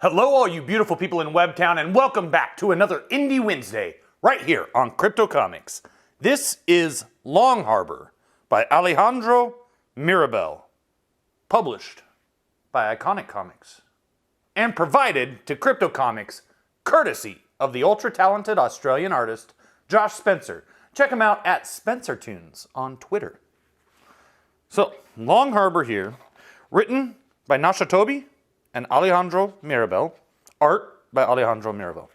Hello, all you beautiful people in Webtown, and welcome back to another Indie Wednesday right here on Crypto Comics. This is Longharbor by Alejandro Mirabal, published by Iconic Comics, and provided to Crypto Comics courtesy of the ultra-talented Australian artist Josh Spencer. Check him out at SpencerTunes on Twitter. So, Longharbor here, written by Nasha Toby and Alejandro Mirabal. Art by Alejandro Mirabal.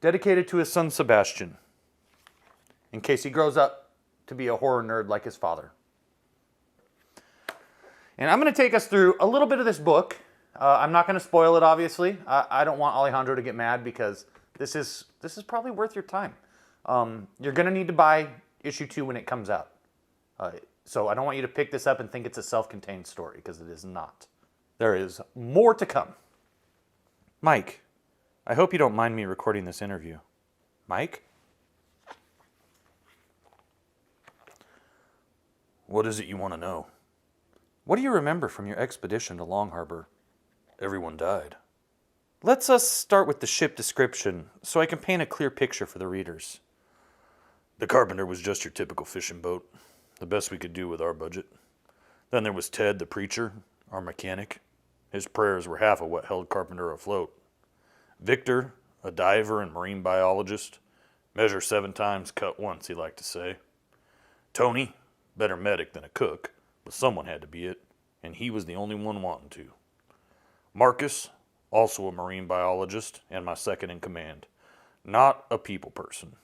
Dedicated to his son Sebastian, in case he grows up to be a horror nerd like his father. And I'm going to take us through a little bit of this book. I'm not going to spoil it, obviously. I don't want Alejandro to get mad because this is probably worth your time. You're going to need to buy issue 2 when it comes out. So I don't want you to pick this up and think it's a self-contained story, because it is not. There is more to come. Mike, I hope you don't mind me recording this interview. Mike? What is it you want to know? What do you remember from your expedition to Longharbor? Everyone died. Let's start with the ship description, so I can paint a clear picture for the readers. The Carpenter was just your typical fishing boat. The best we could do with our budget. Then there was Ted, the preacher, our mechanic. His prayers were half of what held Carpenter afloat. Victor, a diver and marine biologist. Measure 7 times, cut once, he liked to say. Tony, better medic than a cook, but someone had to be it, and he was the only one wanting to. Marcus, also a marine biologist, and my second in command. Not a people person.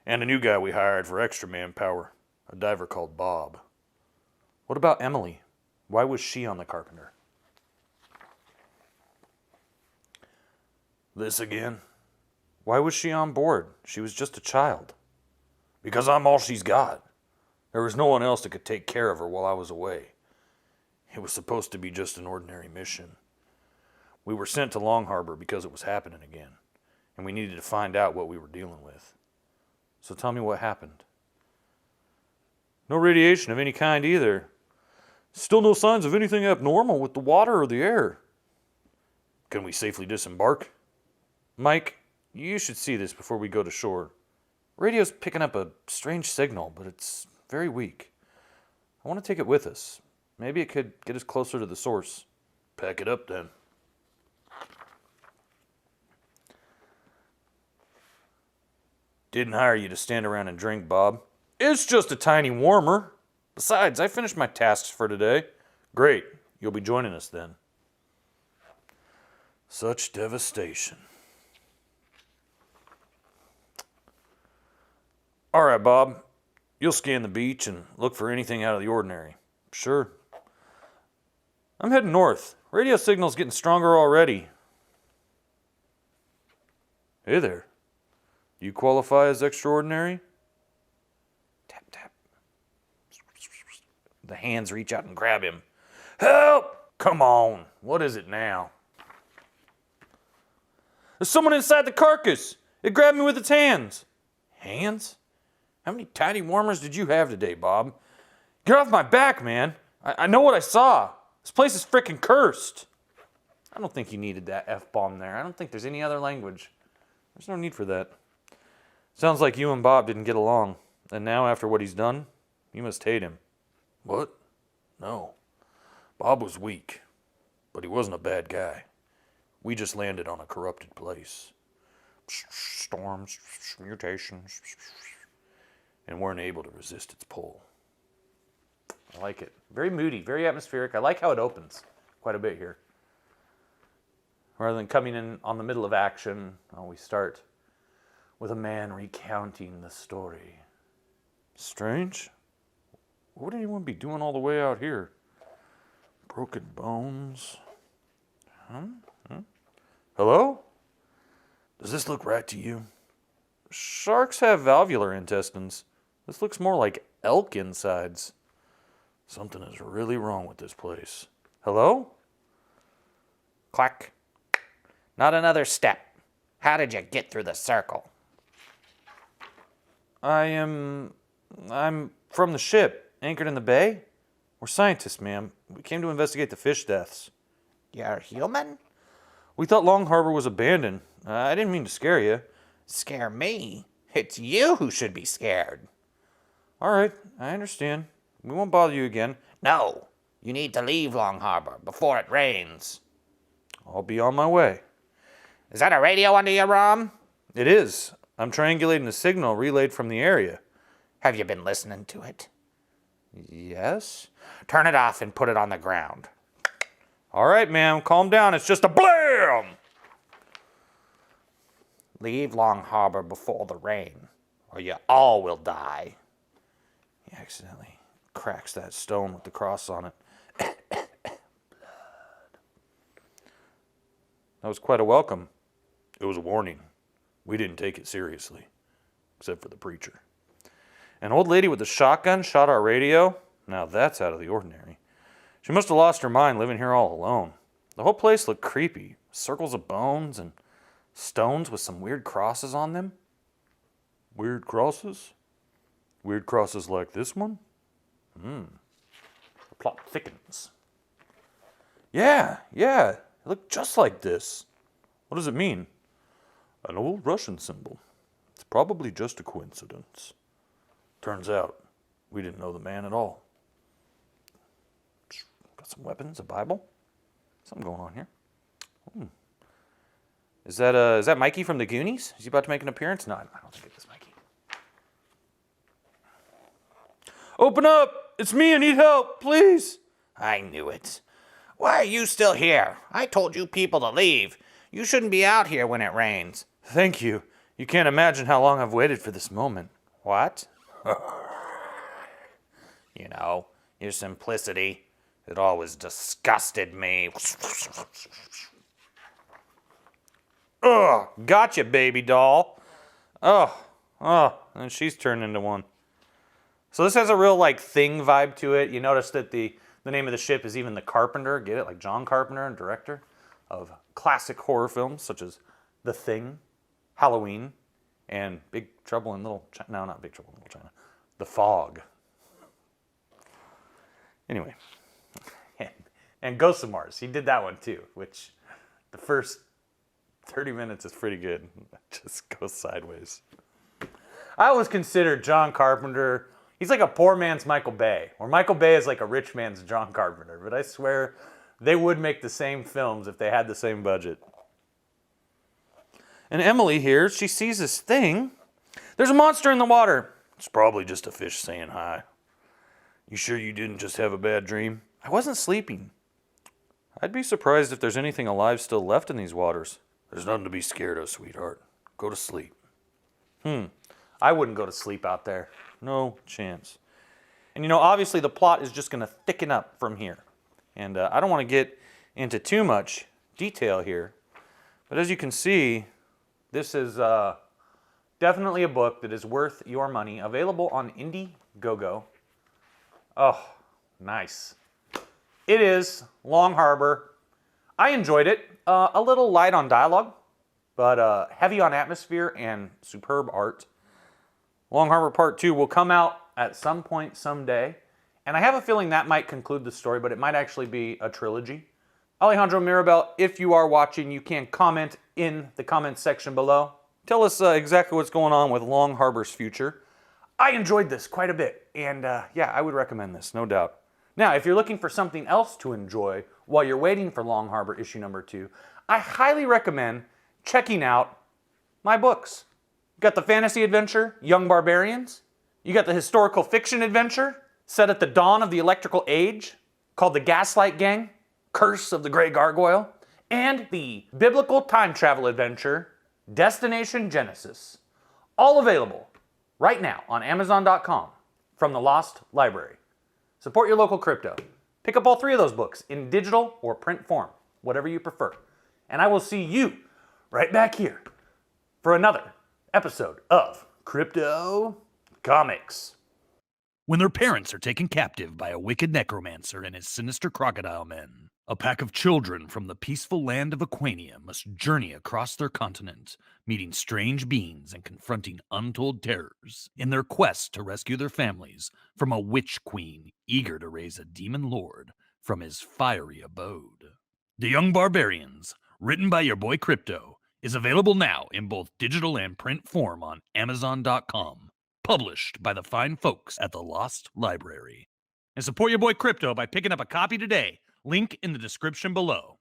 And a new guy we hired for extra manpower. A diver called Bob. What about Emily? Why was she on the Carpenter? This again? Why was she on board? She was just a child. Because I'm all she's got. There was no one else that could take care of her while I was away. It was supposed to be just an ordinary mission. We were sent to Longharbor because it was happening again, and we needed to find out what we were dealing with. So tell me what happened. No radiation of any kind either. Still no signs of anything abnormal with the water or the air. Can we safely disembark? Mike, you should see this before we go to shore. Radio's picking up a strange signal, but it's very weak. I want to take it with us. Maybe it could get us closer to the source. Pack it up then. Didn't hire you to stand around and drink, Bob. It's just a tiny warmer. Besides, I finished my tasks for today. Great. You'll be joining us then. Such devastation. All right, Bob. You'll scan the beach and look for anything out of the ordinary. Sure. I'm heading north. Radio signal's getting stronger already. Hey there. Do you qualify as extraordinary? Tap, tap. The hands reach out and grab him. Help! Come on. What is it now? There's someone inside the carcass. It grabbed me with its hands. Hands? How many tiny warmers did you have today, Bob? Get off my back, man. I know what I saw. This place is frickin' cursed. I don't think you needed that F-bomb there. I don't think there's any other language. There's no need for that. Sounds like you and Bob didn't get along. And now, after what he's done, you must hate him. What? No. Bob was weak, but he wasn't a bad guy. We just landed on a corrupted place. Storms, mutations, and weren't able to resist its pull. I like it. Very moody, very atmospheric. I like how it opens quite a bit here. Rather than coming in on the middle of action, we start with a man recounting the story. Strange. What would anyone be doing all the way out here? Broken bones. Hello? Does this look right to you? Sharks have valvular intestines. This looks more like elk insides. Something is really wrong with this place. Hello? Clack. Not another step. How did you get through the circle? I'm from the ship, anchored in the bay. We're scientists, ma'am. We came to investigate the fish deaths. You're human? We thought Longharbor was abandoned. I didn't mean to scare you. Scare me? It's you who should be scared. All right, I understand. We won't bother you again. No, you need to leave Longharbor before it rains. I'll be on my way. Is that a radio under your arm? It is. I'm triangulating a signal relayed from the area. Have you been listening to it? Yes? Turn it off and put it on the ground. All right, ma'am, calm down. It's just a blam! Leave Longharbor before the rain, or you all will die. He accidentally cracks that stone with the cross on it. Blood. That was quite a welcome. It was a warning. We didn't take it seriously, except for the preacher. An old lady with a shotgun shot our radio? Now that's out of the ordinary. She must have lost her mind living here all alone. The whole place looked creepy. Circles of bones and stones with some weird crosses on them. Weird crosses? Weird crosses like this one? The plot thickens. Yeah. It looked just like this. What does it mean? An old Russian symbol. It's probably just a coincidence. Turns out, we didn't know the man at all. Got some weapons, a Bible. Something going on here. Is that Mikey from the Goonies? Is he about to make an appearance? No, I don't think it is Mikey. Open up! It's me, I need help, please! I knew it. Why are you still here? I told you people to leave. You shouldn't be out here when it rains. Thank you. You can't imagine how long I've waited for this moment. What? You know, your simplicity. It always disgusted me. Ugh, gotcha, baby doll. Oh, and she's turned into one. So this has a real, Thing vibe to it. You notice that the name of the ship is even the Carpenter. Get it? Like John Carpenter, director of classic horror films such as The Thing, Halloween, and Big Trouble in Little China. No, not Big Trouble in Little China. The Fog. Anyway. And Ghosts of Mars. He did that one too, which the first 30 minutes is pretty good. It just goes sideways. I always consider John Carpenter, he's like a poor man's Michael Bay, or Michael Bay is like a rich man's John Carpenter, but I swear they would make the same films if they had the same budget. And Emily here, she sees this thing. There's a monster in the water. It's probably just a fish saying hi. You sure you didn't just have a bad dream? I wasn't sleeping. I'd be surprised if there's anything alive still left in these waters. There's nothing to be scared of, sweetheart. Go to sleep. I wouldn't go to sleep out there. No chance. And obviously the plot is just going to thicken up from here. And I don't want to get into too much detail here. But as you can see, this is definitely a book that is worth your money. Available on Indiegogo. Oh, nice. It is Longharbor. I enjoyed it. A little light on dialogue, but heavy on atmosphere and superb art. Longharbor Part 2 will come out at some point someday, and I have a feeling that might conclude the story, but it might actually be a trilogy. Alejandro Mirabal, if you are watching, you can comment in the comments section below. Tell us exactly what's going on with Longharbor's future. I enjoyed this quite a bit, and yeah, I would recommend this, no doubt. Now, if you're looking for something else to enjoy while you're waiting for Longharbor issue number 2, I highly recommend checking out my books. You got the fantasy adventure, Young Barbarians. You got the historical fiction adventure, set at the dawn of the electrical age, called The Gaslight Gang, Curse of the Grey Gargoyle, and the biblical time travel adventure, Destination Genesis. All available right now on Amazon.com from the Lost Library. Support your local crypto. Pick up all 3 of those books in digital or print form, whatever you prefer. And I will see you right back here for another episode of Crypto Comics. When their parents are taken captive by a wicked necromancer and his sinister crocodile men, a pack of children from the peaceful land of Aquania must journey across their continent, meeting strange beings and confronting untold terrors in their quest to rescue their families from a witch queen eager to raise a demon lord from his fiery abode. The Young Barbarians, written by your boy Crypto, is available now in both digital and print form on Amazon.com, published by the fine folks at the Lost Library. And support your boy Crypto by picking up a copy today. Link in the description below.